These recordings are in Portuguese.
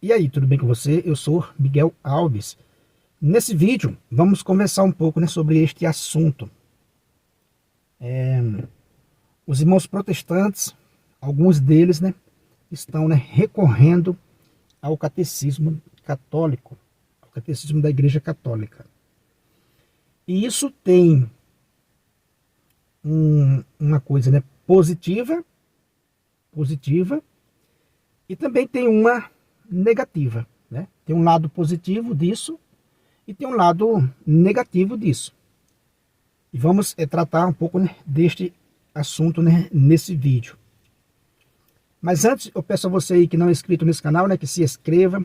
E aí, tudo bem com você? Eu sou Miguel Alves. Nesse vídeo, vamos conversar um pouco, né, sobre este assunto. Os irmãos protestantes, alguns deles, né, estão, né, recorrendo ao catecismo católico, ao catecismo da Igreja Católica. E isso tem uma coisa, né, positiva, e também tem uma negativa, né? Tem um lado positivo disso e tem um lado negativo disso. E vamos tratar um pouco, né, deste assunto, né, nesse vídeo. Mas antes, eu peço a você aí que não é inscrito nesse canal, né, que se inscreva,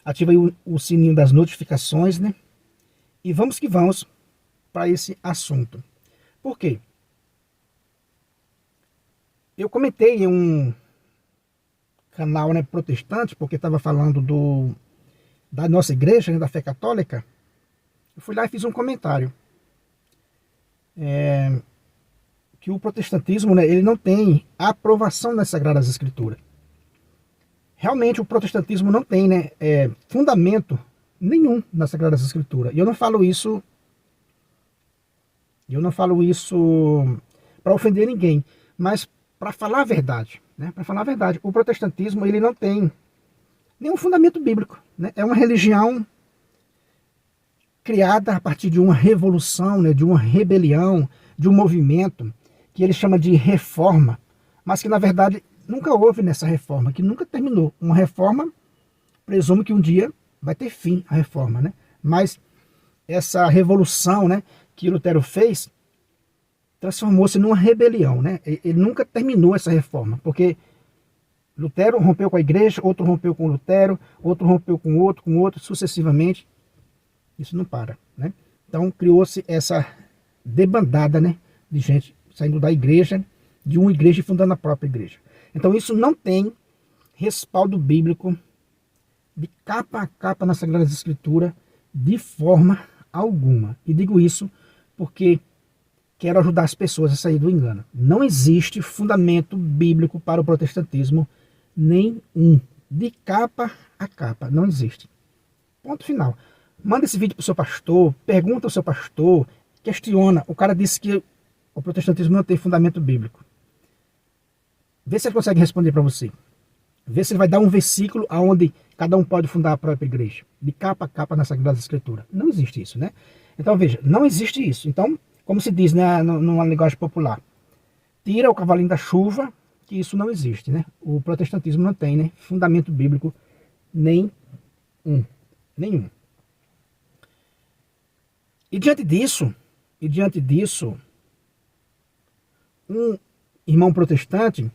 ative aí o sininho das notificações, né? E vamos que vamos para esse assunto. Por quê? Eu comentei em um canal, né, protestante, porque estava falando da nossa igreja, né, da fé católica. Eu fui lá e fiz um comentário. Que o protestantismo, né, ele não tem aprovação nas Sagradas Escrituras. Realmente o protestantismo não tem, né, fundamento nenhum nas Sagradas Escrituras. E eu não falo isso para ofender ninguém, mas para falar a verdade, né? Para falar a verdade, o protestantismo ele não tem nenhum fundamento bíblico, né? É uma religião criada a partir de uma revolução, né, de uma rebelião, de um movimento que ele chama de reforma, mas que na verdade nunca houve nessa reforma, que nunca terminou. Uma reforma presume que um dia vai ter fim a reforma, né? Mas essa revolução, né, que Lutero fez transformou-se numa rebelião, né? Ele nunca terminou essa reforma, porque Lutero rompeu com a igreja, outro rompeu com Lutero, outro rompeu com outro, sucessivamente. Isso não para, né? Então criou-se essa debandada, né, de gente saindo da igreja, de uma igreja e fundando a própria igreja. Então isso não tem respaldo bíblico de capa a capa nas Sagradas Escrituras de forma alguma. E digo isso porque quero ajudar as pessoas a sair do engano. Não existe fundamento bíblico para o protestantismo nenhum, de capa a capa, não existe. Ponto final. Manda esse vídeo para o seu pastor, pergunta ao seu pastor, questiona. O cara disse que o protestantismo não tem fundamento bíblico. Vê se ele consegue responder para você. Vê se ele vai dar um versículo onde cada um pode fundar a própria igreja, de capa a capa na Sagrada Escritura. Não existe isso, né? Então veja, não existe isso. Então, como se diz, né, numa linguagem popular, tira o cavalinho da chuva, que isso não existe, né? O protestantismo não tem, né, fundamento bíblico nenhum. E diante disso, um irmão protestante,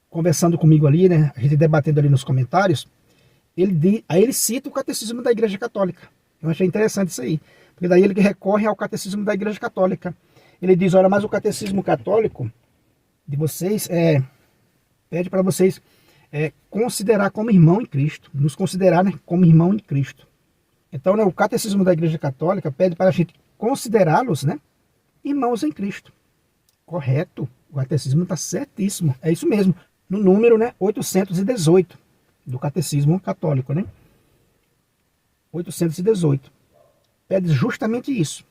conversando comigo ali, né, a gente debatendo ali nos comentários, aí ele cita o catecismo da Igreja Católica. Eu achei interessante isso aí, porque daí ele recorre ao catecismo da Igreja Católica. Ele diz, olha, mas o catecismo católico de vocês pede para vocês considerar como irmão em Cristo, nos considerar, né, como irmão em Cristo. Então, né, o catecismo da Igreja Católica pede para a gente considerá-los, né, irmãos em Cristo. Correto, o catecismo está certíssimo, é isso mesmo. No número, né, 818 do catecismo católico, né? 818. Pede justamente isso.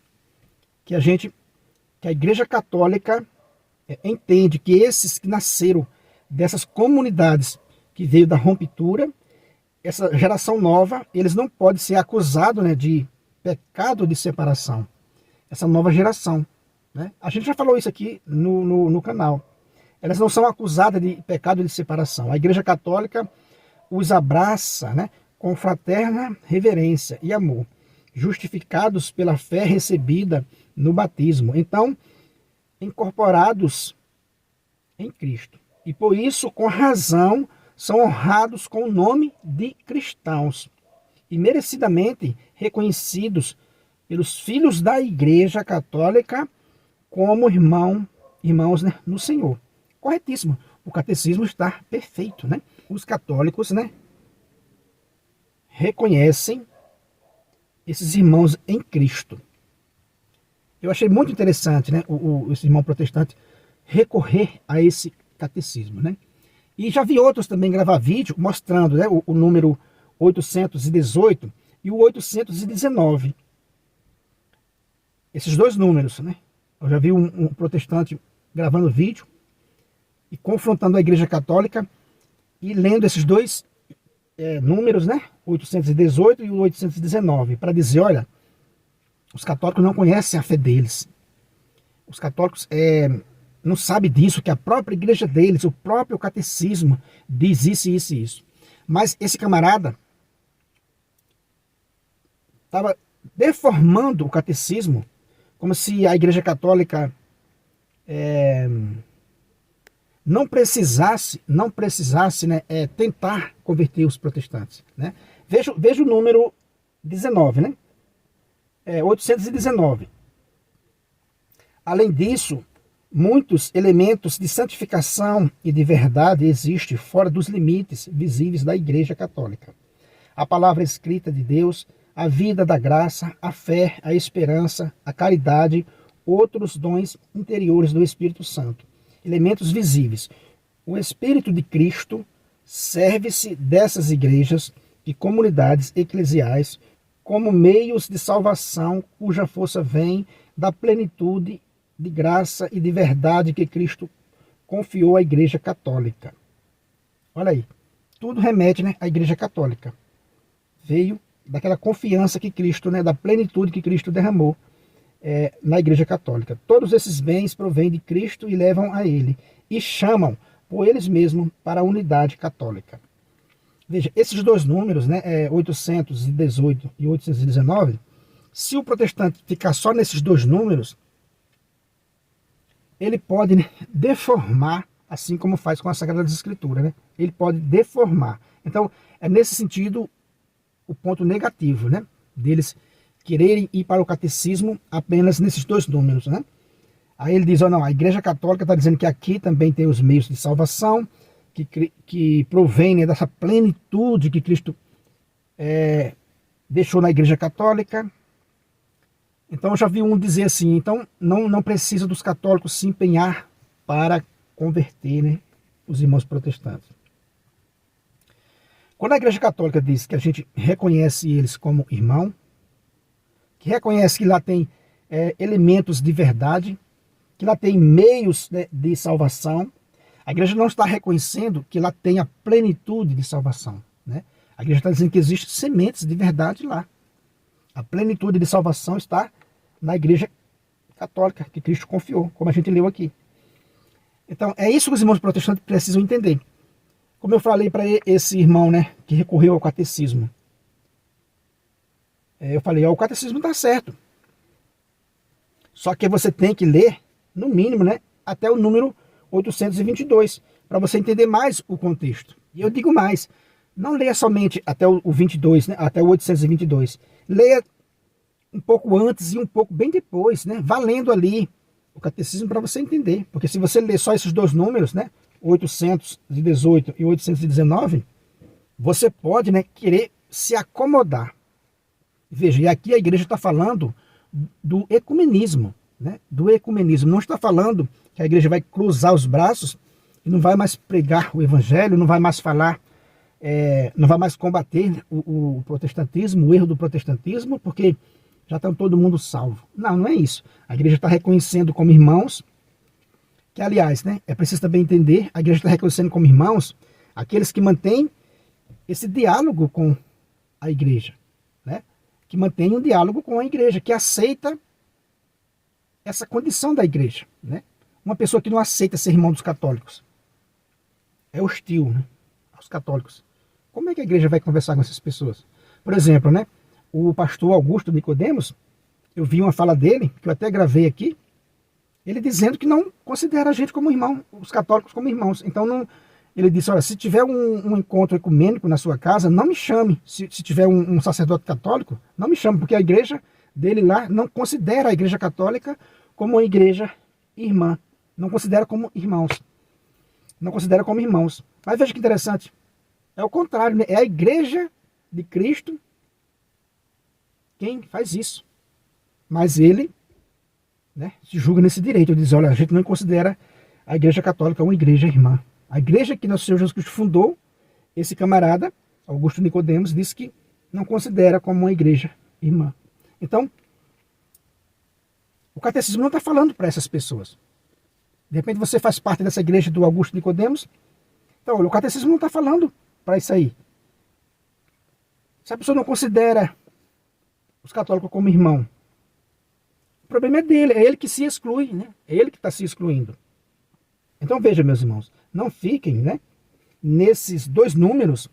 Que a Igreja Católica entende que esses que nasceram dessas comunidades que veio da ruptura, essa geração nova, eles não podem ser acusados, né, de pecado de separação. Essa nova geração, né? A gente já falou isso aqui no canal. Elas não são acusadas de pecado de separação. A Igreja Católica os abraça, né, com fraterna reverência e amor, justificados pela fé recebida no batismo. Então, incorporados em Cristo. E por isso, com razão, são honrados com o nome de cristãos e merecidamente reconhecidos pelos filhos da Igreja Católica como irmãos, né, no Senhor. Corretíssimo. O catecismo está perfeito, né? Os católicos, né, reconhecem esses irmãos em Cristo. Eu achei muito interessante, né, esse irmão protestante recorrer a esse catecismo, né? E já vi outros também gravar vídeo mostrando, né, o número 818 e o 819. Esses dois números, né? Eu já vi um protestante gravando vídeo e confrontando a Igreja Católica e lendo esses dois números, né? 818 e o 819, para dizer, olha, os católicos não conhecem a fé deles. Os católicos não sabem disso, que a própria igreja deles, o próprio catecismo, diz isso, isso e isso. Mas esse camarada estava deformando o catecismo, como se a Igreja Católica não precisasse, né, tentar converter os protestantes, né? Veja o número 19, né? 819. Além disso, muitos elementos de santificação e de verdade existem fora dos limites visíveis da Igreja Católica. A palavra escrita de Deus, a vida da graça, a fé, a esperança, a caridade, outros dons interiores do Espírito Santo. Elementos visíveis. O Espírito de Cristo serve-se dessas igrejas e comunidades eclesiais como meios de salvação cuja força vem da plenitude de graça e de verdade que Cristo confiou à Igreja Católica. Olha aí, tudo remete, né, à Igreja Católica. Veio daquela confiança que Cristo, né, da plenitude que Cristo derramou na Igreja Católica. Todos esses bens provêm de Cristo e levam a Ele, e chamam por eles mesmos para a unidade católica. Veja, esses dois números, né, 818 e 819, se o protestante ficar só nesses dois números, ele pode, né, deformar, assim como faz com a Sagrada Escritura, né? Ele pode deformar. Então, é nesse sentido o ponto negativo, né, deles quererem ir para o catecismo apenas nesses dois números, né? Aí ele diz, não, a Igreja Católica está dizendo que aqui também tem os meios de salvação, que provém, né, dessa plenitude que Cristo deixou na Igreja Católica. Então eu já vi um dizer assim, então não precisa dos católicos se empenhar para converter, né, os irmãos protestantes. Quando a Igreja Católica diz que a gente reconhece eles como irmão, que reconhece que lá tem elementos de verdade, que lá tem meios, né, de salvação, a igreja não está reconhecendo que lá tem a plenitude de salvação, né? A igreja está dizendo que existem sementes de verdade lá. A plenitude de salvação está na Igreja Católica, que Cristo confiou, como a gente leu aqui. Então, é isso que os irmãos protestantes precisam entender. Como eu falei para esse irmão, né, que recorreu ao catecismo. Eu falei, o catecismo está certo. Só que você tem que ler, no mínimo, né, até o número 822, para você entender mais o contexto. E eu digo mais, não leia somente até o 22, né, até o 822. Leia um pouco antes e um pouco bem depois, né, valendo ali o catecismo para você entender. Porque se você ler só esses dois números, né, 818 e 819, você pode, né, querer se acomodar. Veja, e aqui a igreja está falando do ecumenismo, né, do ecumenismo. Não está falando que a igreja vai cruzar os braços e não vai mais pregar o evangelho, não vai mais falar, não vai mais combater o protestantismo, o erro do protestantismo, porque já está todo mundo salvo. Não, não é isso. A igreja está reconhecendo como irmãos, que aliás, né, é preciso também entender, a igreja está reconhecendo como irmãos aqueles que mantêm esse diálogo com a igreja, né, que mantém um diálogo com a igreja, que aceita essa condição da igreja, né. Uma pessoa que não aceita ser irmão dos católicos é hostil, né, aos católicos. Como é que a igreja vai conversar com essas pessoas? Por exemplo, né, o pastor Augusto Nicodemos, eu vi uma fala dele, que eu até gravei aqui, ele dizendo que não considera a gente como irmão, os católicos como irmãos. Então, não, ele disse, olha, se tiver um encontro ecumênico na sua casa, não me chame. Se tiver um sacerdote católico, não me chame, porque a igreja dele lá não considera a igreja católica como uma igreja irmã. Não considera como irmãos. Não considera como irmãos. Mas veja que interessante. É o contrário, né? É a igreja de Cristo quem faz isso. Mas ele, né, se julga nesse direito. Ele diz, olha, a gente não considera a igreja católica uma igreja irmã. A igreja que nosso Senhor Jesus Cristo fundou, esse camarada, Augusto Nicodemos, disse que não considera como uma igreja irmã. Então, o catecismo não está falando para essas pessoas. De repente você faz parte dessa igreja do Augusto Nicodemos. Então, olha, o catecismo não está falando para isso aí. Se a pessoa não considera os católicos como irmão, o problema é dele, é ele que se exclui, né? É ele que está se excluindo. Então veja, meus irmãos, não fiquem, né, nesses dois números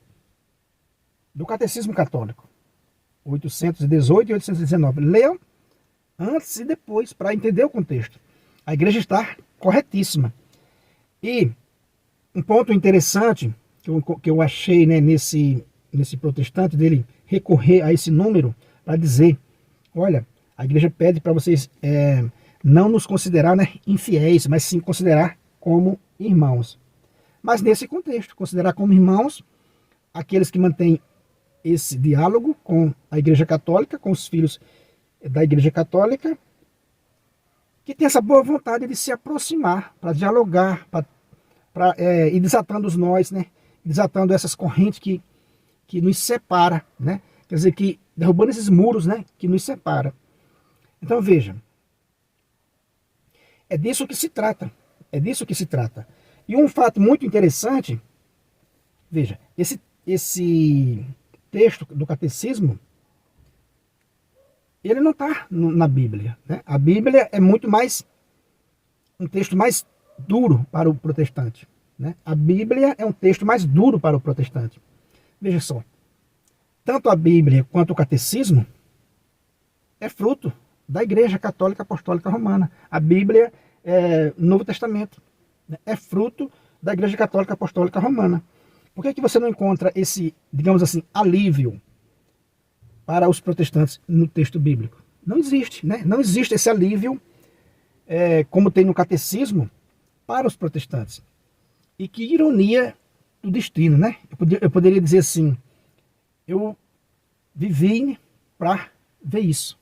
do Catecismo Católico, 818 e 819. Leiam antes e depois para entender o contexto. A igreja está corretíssima. E um ponto interessante que eu achei, né, nesse protestante, dele recorrer a esse número para dizer, olha, a igreja pede para vocês não nos considerar, né, infiéis, mas sim considerar como irmãos. Mas nesse contexto, considerar como irmãos aqueles que mantêm esse diálogo com a Igreja Católica, com os filhos da Igreja Católica, que tem essa boa vontade de se aproximar, para dialogar, para ir desatando os nós, né, desatando essas correntes que nos separa, né, quer dizer, que derrubando esses muros, né, que nos separa. Então veja, é disso que se trata. É disso que se trata. E um fato muito interessante, veja, esse texto do catecismo, ele não está na Bíblia, né? A Bíblia é muito mais, um texto mais duro para o protestante, né? A Bíblia é um texto mais duro para o protestante. Veja só, tanto a Bíblia quanto o catecismo é fruto da Igreja Católica Apostólica Romana. A Bíblia no Novo Testamento, né, é fruto da Igreja Católica Apostólica Romana. Por que você não encontra esse, digamos assim, alívio para os protestantes no texto bíblico? Não existe, né? Não existe esse alívio como tem no catecismo para os protestantes. E que ironia do destino, né? Eu poderia dizer assim, eu vivi para ver isso.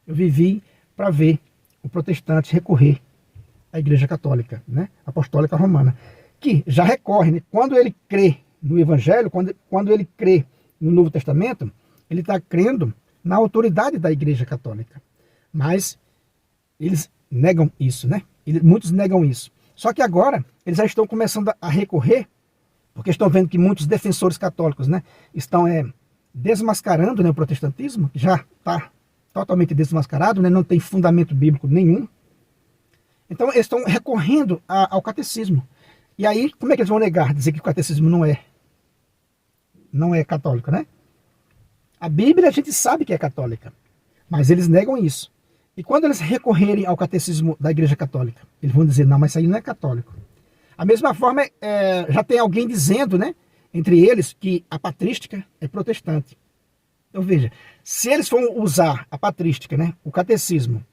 Eu vivi para ver o protestante recorrer à Igreja Católica, né, Apostólica Romana, que já recorre, né, quando ele crê no Evangelho, quando ele crê no Novo Testamento, ele está crendo na autoridade da Igreja Católica. Mas eles negam isso, né? Muitos negam isso. Só que agora eles já estão começando a recorrer, porque estão vendo que muitos defensores católicos, né, estão desmascarando, né, o protestantismo, que já está totalmente desmascarado, né, não tem fundamento bíblico nenhum. Então eles estão recorrendo ao catecismo. E aí, como é que eles vão negar, dizer que o catecismo não é católico, né? A Bíblia a gente sabe que é católica, mas eles negam isso. E quando eles recorrerem ao catecismo da Igreja Católica, eles vão dizer, não, mas isso aí não é católico. A mesma forma, já tem alguém dizendo, né, entre eles, que a patrística é protestante. Então veja, se eles vão usar a patrística, né, o catecismo,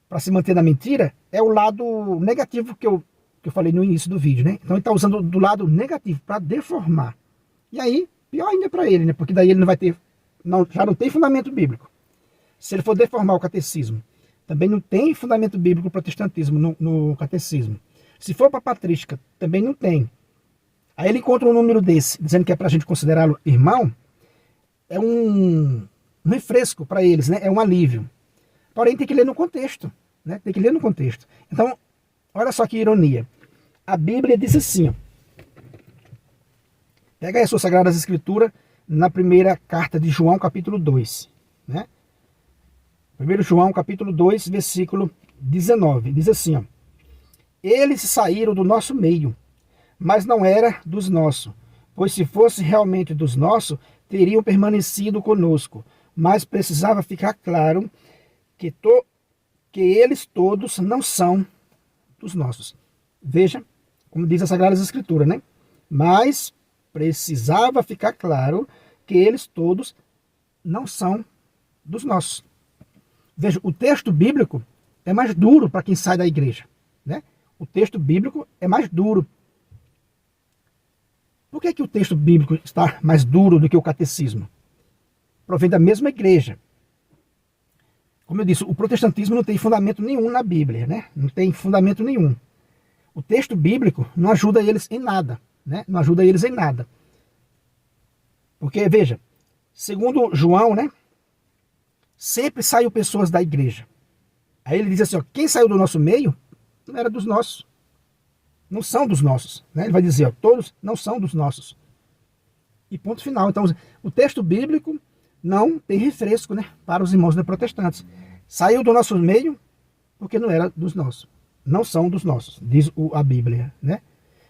para se manter na mentira, é o lado negativo que eu falei no início do vídeo, né? Então ele está usando do lado negativo para deformar. E aí, pior ainda para ele, né? Porque daí ele não vai ter, já não tem fundamento bíblico. Se ele for deformar o catecismo, também não tem fundamento bíblico o protestantismo no catecismo. Se for para a patrística, também não tem. Aí ele encontra um número desse, dizendo que é para a gente considerá-lo irmão, é um refresco para eles, né? É um alívio. Porém, tem que ler no contexto, né? Tem que ler no contexto. Então, olha só que ironia. A Bíblia diz assim, ó, pega aí a sua Sagradas Escrituras na primeira carta de João, capítulo 2, né? 1 João, capítulo 2, versículo 19. Diz assim, ó, eles saíram do nosso meio, mas não era dos nossos, pois se fosse realmente dos nossos, teriam permanecido conosco. Mas precisava ficar claro que eles todos não são dos nossos. Veja, como diz a Sagrada Escritura, né? Mas precisava ficar claro que eles todos não são dos nossos. Veja, o texto bíblico é mais duro para quem sai da igreja, né? O texto bíblico é mais duro. Por que o texto bíblico está mais duro do que o catecismo? Provém da mesma igreja. Como eu disse, o protestantismo não tem fundamento nenhum na Bíblia, né? Não tem fundamento nenhum. o texto bíblico não ajuda eles em nada, né? Não ajuda eles em nada. Porque, veja, segundo João, né? Sempre saiu pessoas da igreja. Aí ele diz assim, ó, quem saiu do nosso meio não era dos nossos. Não são dos nossos, né? Ele vai dizer, ó, todos não são dos nossos. E ponto final. Então, o texto bíblico não tem refresco, né, para os irmãos protestantes. Saiu do nosso meio porque não era dos nossos. Não são dos nossos, diz a Bíblia, né?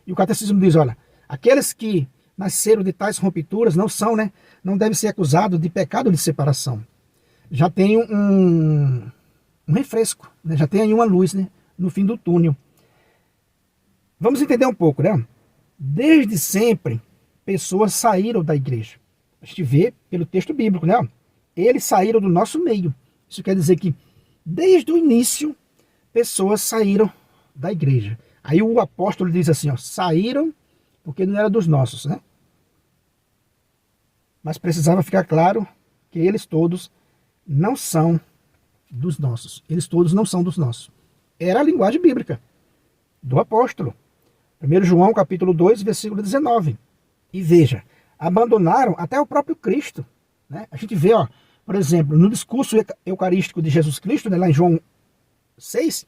E o catecismo diz, olha, aqueles que nasceram de tais rupturas não são, né, não devem ser acusados de pecado de separação. Já tem um refresco, né? Já tem aí uma luz, né, no fim do túnel. Vamos entender um pouco, né? Desde sempre, pessoas saíram da igreja. A gente vê pelo texto bíblico, né? Eles saíram do nosso meio. Isso quer dizer que, desde o início, pessoas saíram da igreja. Aí o apóstolo diz assim, ó, saíram porque não era dos nossos, né? Mas precisava ficar claro que eles todos não são dos nossos. Eles todos não são dos nossos. Era a linguagem bíblica do apóstolo. 1 João capítulo 2, versículo 19. E veja, abandonaram até o próprio Cristo, né? A gente vê, ó, por exemplo, no discurso eucarístico de Jesus Cristo, né, lá em João 6,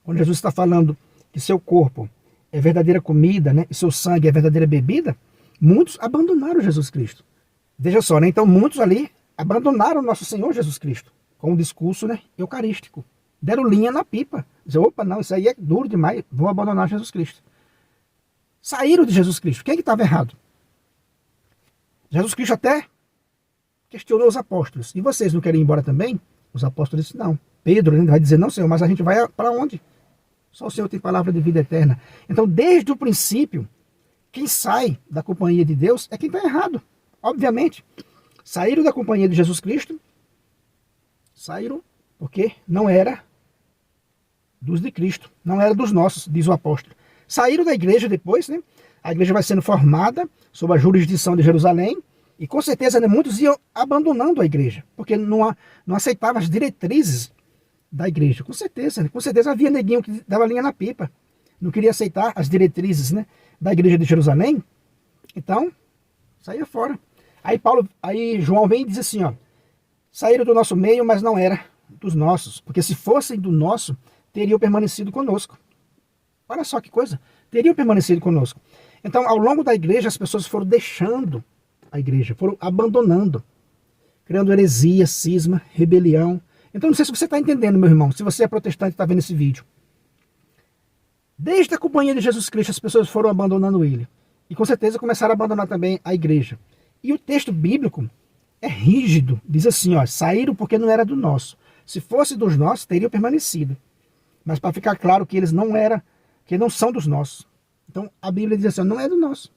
quando Jesus está falando que seu corpo é verdadeira comida, né, e seu sangue é verdadeira bebida, muitos abandonaram Jesus Cristo. Veja só, né? Então muitos ali abandonaram nosso Senhor Jesus Cristo com o discurso, né, eucarístico. Deram linha na pipa. Dizer, opa, não, isso aí é duro demais, vou abandonar Jesus Cristo. Saíram de Jesus Cristo. Quem é que estava errado? Jesus Cristo até questionou os apóstolos. E vocês não querem ir embora também? Os apóstolos disseram, não. Pedro, né, vai dizer, não, Senhor, mas a gente vai para onde? Só o Senhor tem palavra de vida eterna. Então, desde o princípio, quem sai da companhia de Deus é quem está errado. Obviamente. Saíram da companhia de Jesus Cristo. Saíram porque não era dos de Cristo. Não era dos nossos, diz o apóstolo. Saíram da igreja depois, né? A igreja vai sendo formada sob a jurisdição de Jerusalém. E com certeza, né, muitos iam abandonando a igreja. Porque não aceitavam as diretrizes da igreja. Com certeza, né? Com certeza havia neguinho que dava linha na pipa. Não queria aceitar as diretrizes, né, da igreja de Jerusalém. Então, saía fora. Aí João vem e diz assim, ó, saíram do nosso meio, mas não era dos nossos. Porque se fossem do nosso, teriam permanecido conosco. Olha só que coisa. Teriam permanecido conosco. Então, ao longo da igreja, as pessoas foram deixando a igreja, foram abandonando, criando heresia, cisma, rebelião. Então, não sei se você está entendendo, meu irmão, se você é protestante e está vendo esse vídeo. Desde a companhia de Jesus Cristo, as pessoas foram abandonando ele. E com certeza começaram a abandonar também a igreja. E o texto bíblico é rígido. Diz assim, ó, saíram porque não era do nosso. Se fosse dos nossos, teriam permanecido. Mas para ficar claro que eles não são dos nossos. Então a Bíblia diz assim, ó, não é do nosso.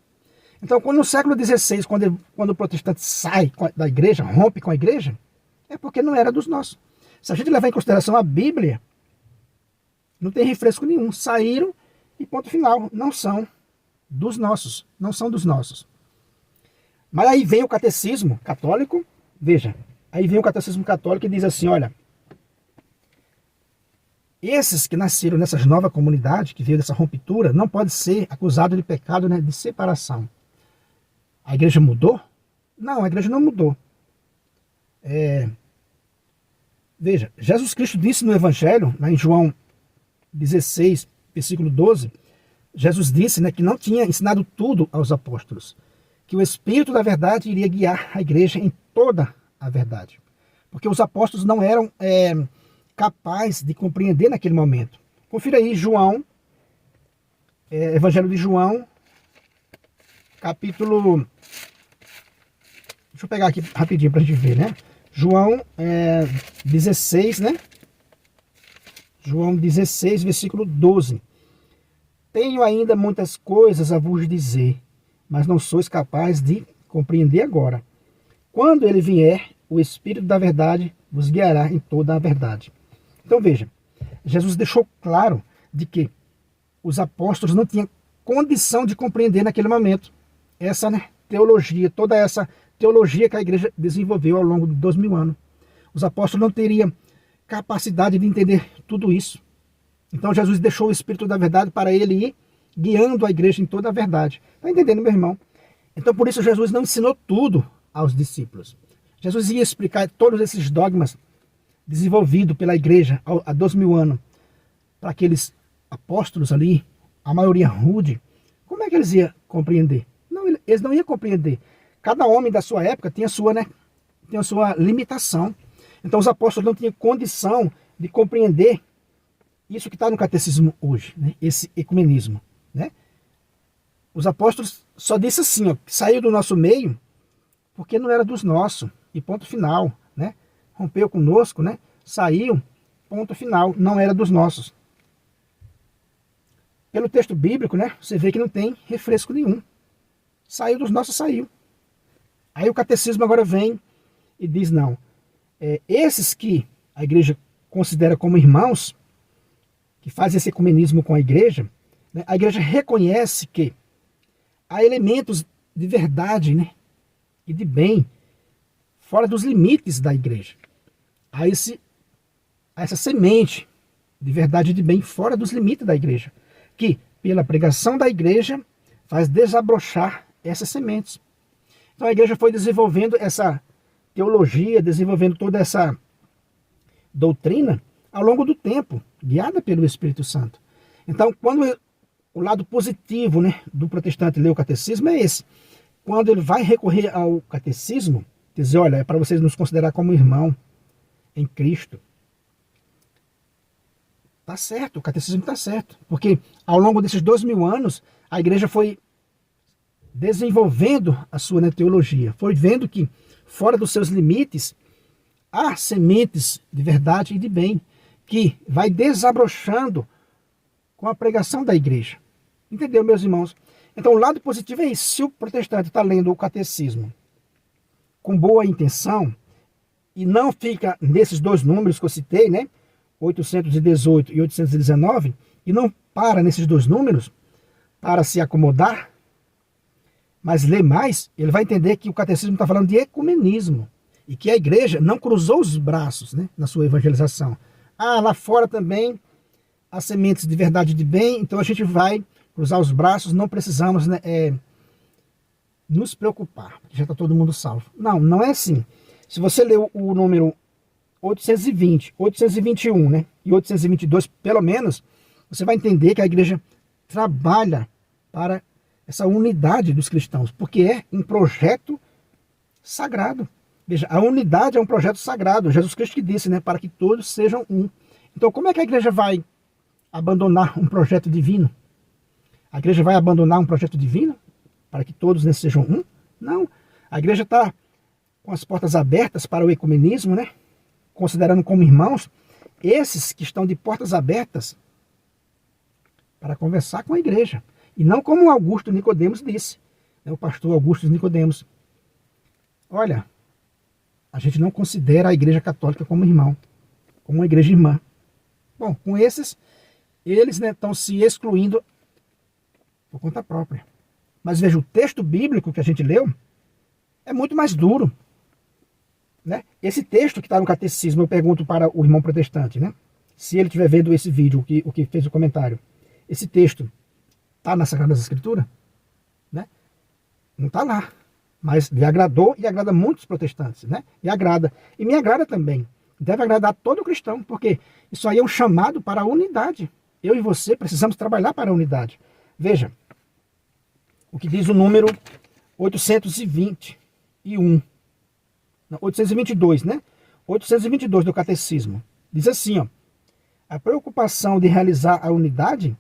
Então quando no século XVI, quando o protestante sai da igreja, rompe com a igreja, é porque não era dos nossos. Se a gente levar em consideração a Bíblia, não tem refresco nenhum. Saíram e ponto final. Não são dos nossos. Não são dos nossos. Mas aí vem o catecismo católico. Veja. Aí vem o catecismo católico e diz assim, olha. Esses que nasceram nessas novas comunidades, que veio dessa ruptura, não pode ser acusado de pecado, né, de separação. A igreja mudou? Não, a igreja não mudou. Veja, Jesus Cristo disse no Evangelho, lá em João 16, versículo 12, Jesus disse, né, que não tinha ensinado tudo aos apóstolos, que o Espírito da verdade iria guiar a igreja em toda a verdade. Porque os apóstolos não eram capazes de compreender naquele momento. Confira aí João, Evangelho de João, capítulo... Deixa eu pegar aqui rapidinho para a gente ver, né? João 16, né? João 16, versículo 12. Tenho ainda muitas coisas a vos dizer, mas não sois capazes de compreender agora. Quando ele vier, o Espírito da verdade vos guiará em toda a verdade. Então veja, Jesus deixou claro de que os apóstolos não tinham condição de compreender naquele momento essa, né, teologia, toda essa teologia que a igreja desenvolveu ao longo de 2000 anos. Os apóstolos não teriam capacidade de entender tudo isso. Então Jesus deixou o Espírito da verdade para ele ir guiando a igreja em toda a verdade. Está entendendo, meu irmão? Então por isso Jesus não ensinou tudo aos discípulos. Jesus ia explicar todos esses dogmas desenvolvidos pela igreja há 2000 anos para aqueles apóstolos ali, a maioria rude. Como é que eles iam compreender? Não, eles não iam compreender. Cada homem da sua época tinha a sua limitação. Então os apóstolos não tinham condição de compreender isso que está no catecismo hoje, né? Esse ecumenismo, né? Os apóstolos só disse assim, ó, saiu do nosso meio porque não era dos nossos, e ponto final, né? Rompeu conosco, né? Saiu, ponto final, não era dos nossos. Pelo texto bíblico, né? Você vê que não tem refresco nenhum. Saiu dos nossos, saiu. Aí o catecismo agora vem e diz, não, esses que a igreja considera como irmãos, que fazem esse ecumenismo com a igreja, né, a igreja reconhece que há elementos de verdade, né, e de bem fora dos limites da igreja. Há essa semente de verdade e de bem fora dos limites da igreja, que pela pregação da igreja faz desabrochar essas sementes. Então a igreja foi desenvolvendo essa teologia, desenvolvendo toda essa doutrina ao longo do tempo, guiada pelo Espírito Santo. Então, quando o lado positivo, né, do protestante ler o catecismo é esse. Quando ele vai recorrer ao catecismo, dizer, olha, é para vocês nos considerar como irmão em Cristo. Tá certo, o catecismo está certo. Porque ao longo desses 2000 anos, a igreja foi desenvolvendo a sua, né, teologia. Foi vendo que, fora dos seus limites, há sementes de verdade e de bem, que vai desabrochando com a pregação da igreja. Entendeu, meus irmãos? Então, o lado positivo é isso. Se o protestante está lendo o catecismo com boa intenção, e não fica nesses dois números que eu citei, né? 818 e 819, e não para nesses dois números para se acomodar, mas lê mais, ele vai entender que o catecismo está falando de ecumenismo, e que a igreja não cruzou os braços, né, na sua evangelização. Ah, lá fora também há sementes de verdade e de bem, então a gente vai cruzar os braços, não precisamos, né, nos preocupar, porque já está todo mundo salvo. Não, não é assim. Se você ler o número 820, 821, né, e 822, pelo menos, você vai entender que a igreja trabalha para essa unidade dos cristãos, porque é um projeto sagrado. Veja, a unidade é um projeto sagrado. Jesus Cristo que disse, né, para que todos sejam um. Então, como é que a igreja vai abandonar um projeto divino? A igreja vai abandonar um projeto divino para que todos, né, sejam um? Não. A igreja está com as portas abertas para o ecumenismo, né, considerando como irmãos esses que estão de portas abertas para conversar com a igreja. E não como Augusto Nicodemos disse, né, o pastor Augusto Nicodemos. Olha, a gente não considera a igreja católica como irmão, como uma igreja irmã. Bom, com esses, eles, né, estão se excluindo por conta própria. Mas veja, o texto bíblico que a gente leu é muito mais duro. Né? Esse texto que está no catecismo, eu pergunto para o irmão protestante, né, se ele estiver vendo esse vídeo, o que fez o comentário, esse texto está nas Sagradas Escrituras? Né? Não está lá. Mas lhe agradou e agrada muitos protestantes, né? E agrada. E me agrada também. Deve agradar todo cristão, porque isso aí é um chamado para a unidade. Eu e você precisamos trabalhar para a unidade. Veja, o que diz o número 821. Não, 822, né? 822 do Catecismo. Diz assim, ó. A preocupação de realizar a unidade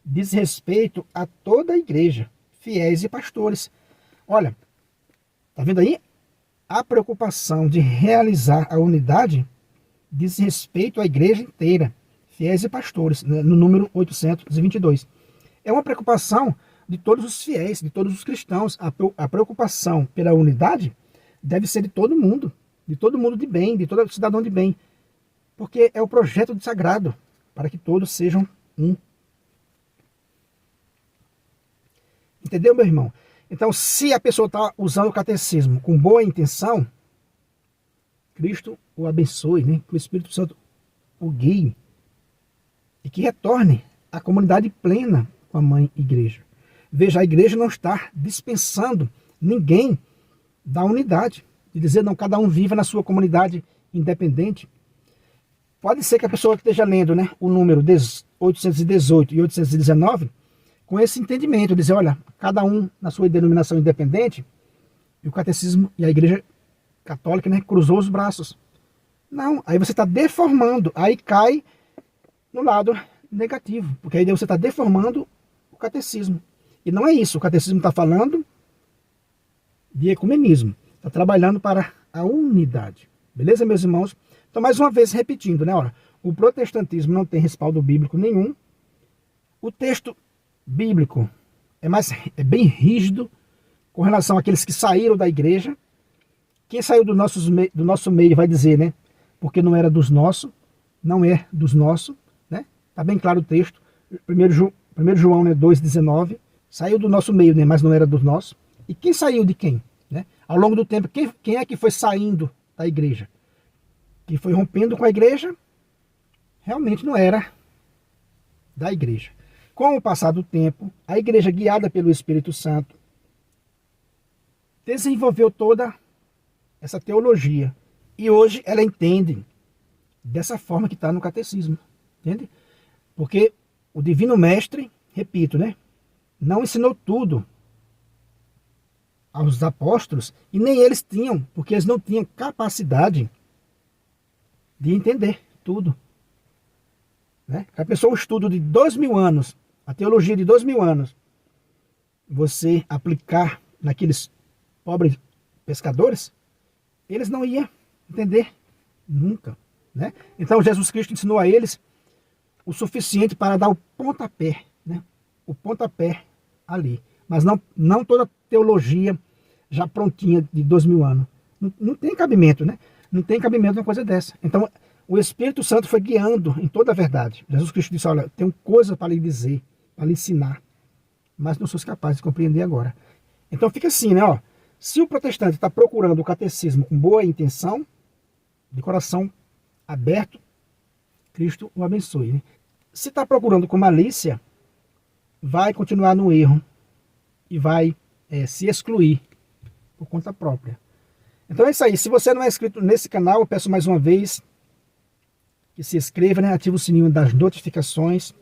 diz respeito a toda a igreja, fiéis e pastores. Olha, tá vendo aí? A preocupação de realizar a unidade diz respeito à igreja inteira, fiéis e pastores, né, no número 822. É uma preocupação de todos os fiéis, de todos os cristãos. A preocupação pela unidade deve ser de todo mundo de bem, de todo cidadão de bem, porque é o projeto de sagrado, para que todos sejam um. Entendeu, meu irmão? Então, se a pessoa está usando o catecismo com boa intenção, Cristo o abençoe, né? Que o Espírito Santo o guie e que retorne à comunidade plena com a mãe igreja. Veja, a igreja não está dispensando ninguém da unidade, de dizer, não, cada um viva na sua comunidade independente. Pode ser que a pessoa que esteja lendo, né, o número 818 e 819, com esse entendimento, dizer, olha, cada um na sua denominação independente, e o catecismo e a igreja católica, né, cruzou os braços. Não, aí você está deformando, aí cai no lado negativo, porque aí você está deformando o catecismo. E não é isso, o catecismo está falando de ecumenismo, está trabalhando para a unidade. Beleza, meus irmãos? Então, mais uma vez, repetindo, né? Olha, o protestantismo não tem respaldo bíblico nenhum. O texto bíblico é bem rígido com relação àqueles que saíram da igreja. Quem saiu do nosso meio vai dizer, né? Porque não era dos nossos, não é dos nossos, né? Está bem claro o texto. 1 João, né, 2,19, saiu do nosso meio, né, mas não era dos nossos. E quem saiu de quem? Né? Ao longo do tempo, quem é que foi saindo da igreja? Que foi rompendo com a igreja, realmente não era da igreja. Com o passar do tempo, a igreja, guiada pelo Espírito Santo, desenvolveu toda essa teologia. E hoje ela entende dessa forma que está no catecismo. Entende? Porque o Divino Mestre, repito, né, não ensinou tudo aos apóstolos, e nem eles tinham, porque eles não tinham capacidade de entender tudo. Né? A pessoa, o estudo de 2000 anos, a teologia de 2000 anos, você aplicar naqueles pobres pescadores, eles não iam entender nunca. Né? Então Jesus Cristo ensinou a eles o suficiente para dar o pontapé, né? O pontapé ali. Mas não toda teologia já prontinha de 2000 anos. Não tem cabimento, né? Não tem cabimento uma coisa dessa. Então, o Espírito Santo foi guiando em toda a verdade. Jesus Cristo disse, olha, tenho coisa para lhe dizer, para lhe ensinar, mas não sou capaz de compreender agora. Então fica assim, né? Ó, se o protestante está procurando o catecismo com boa intenção, de coração aberto, Cristo o abençoe. Né? Se está procurando com malícia, vai continuar no erro e vai se excluir por conta própria. Então é isso aí. Se você não é inscrito nesse canal, eu peço mais uma vez que se inscreva, né? Ative o sininho das notificações.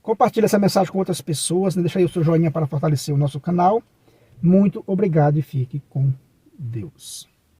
Compartilhe essa mensagem com outras pessoas. Né? Deixa aí o seu joinha para fortalecer o nosso canal. Muito obrigado e fique com Deus.